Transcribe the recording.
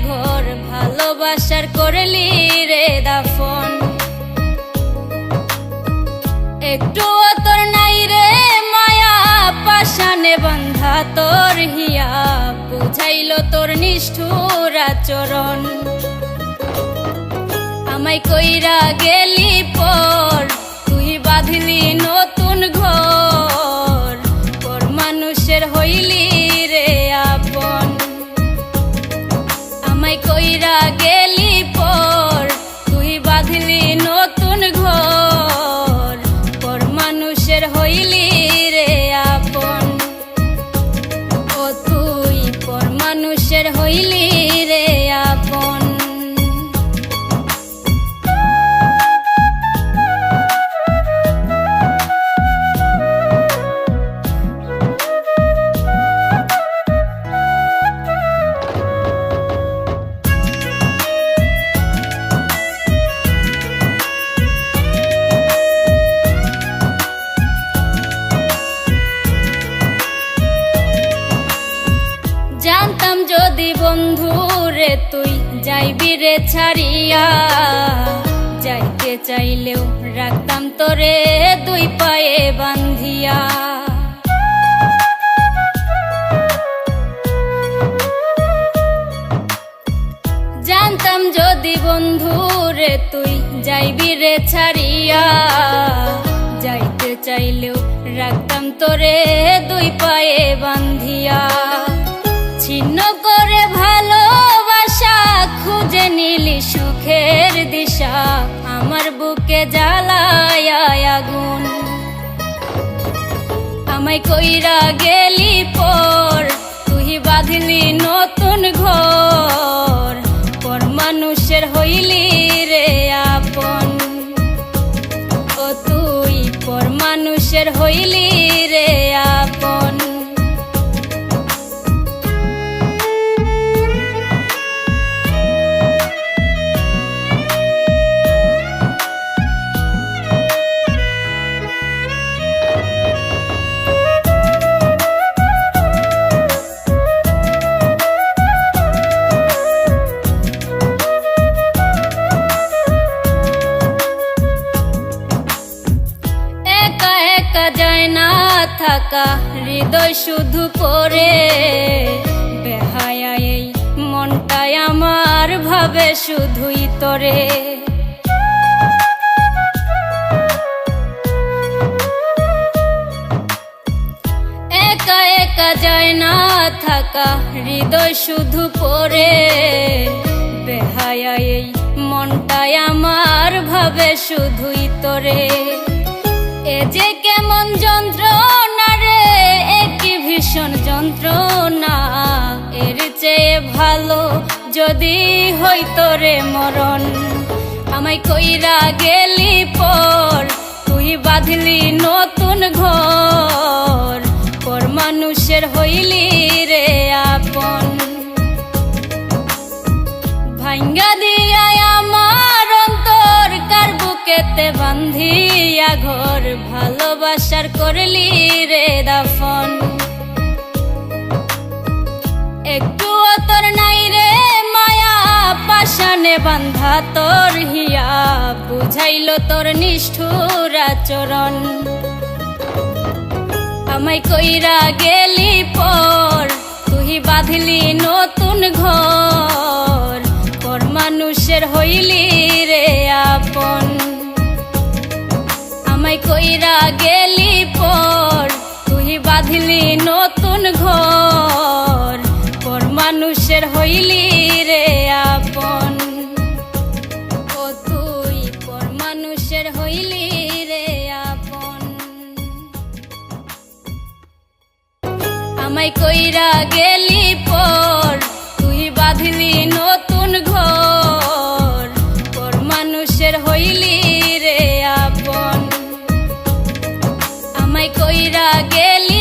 ঘর ভালোবাসার করলি রে দাফন। একটু তোর নাই রে মায়া পাশানে বন্ধা তোর হিয়া, বুঝাইল তোর নিষ্ঠুর আচরণ। আমায় কইরা গেলি পর তুই বাঁধলি নতুন ঘর, পর মানুষের হইলি রে আপন। আমায় কইরা গেলি পর তুই বাঁধলি নতুন ঘর, পর মানুষের হইলি রে আপন। ও তুই পর মানুষের হইলি রে আপন। জানতাম যদি বন্ধু রে তুই যাইবি রে ছাড়িয়া, যাইতে চাইলেও রাখতাম তোরে দুই পায়ে বান্ধিয়া। জানতাম যদি বন্ধু রে তুই যাইবি রে ছাড়িয়া, যাইতে চাইলেও রাখতাম তোরে দুই পায়ে বান্ধিয়া। ছিন্ন করে ভালোবাসা খুঁজে নিলি সুখের দিশা, আমার বুকে জ্বালায় আগুন। আমায় কইরা গেলি পর তুই বাঁধলি নতুন ঘর, পর মানুষের হইলি রে আপন। ও তুই পর মানুষের হইলি রে আপন। যায় না থাকা হৃদয় শুধু পড়ে, বেহায়া এই মনটাই আমার ভাবে শুধুই তোরে। একা একা যায় না থাকা হৃদয় শুধু পড়ে, বেহায়া এই মনটাই আমার ভাবে শুধুই তোরে। এ যে কেমন যন্ত্রণা রে, একই ভীষণ যন্ত্রণা, এর চেয়ে ভালো যদি হইতো রে মরণ। আমায় কইরা গেলি পর তুই বাঁধলি নতুন ঘর, পর মানুষের হইলি রে আপন। ভাঙ্গা দিয়া আমার অন্তর কার বুকেতে বান্ধিয়া ঘর ভালোবাসার করলি রে দাফন। একটু তোর নাই রে মায়া পাশানে বান্ধা তোর হিয়া, বুঝাইল তোর নিষ্ঠুর আচরণ। আমায় কইরা গেলি পর তুই বাঁধলি নতুন ঘর, পর মানুষের হইলি রে আপন। আমায় কইরা গেলি পর তুই বাঁধলি নতুন ঘর, পর মানুষের হইলি রে আপন। ও তুই পর মানুষের হইলি রে আপন। আমায় কইরা গেলি পর তুই বাঁধলি নতুন ঘর, পর মানুষের হইলি রে আপন। আমায় কইরা গেলি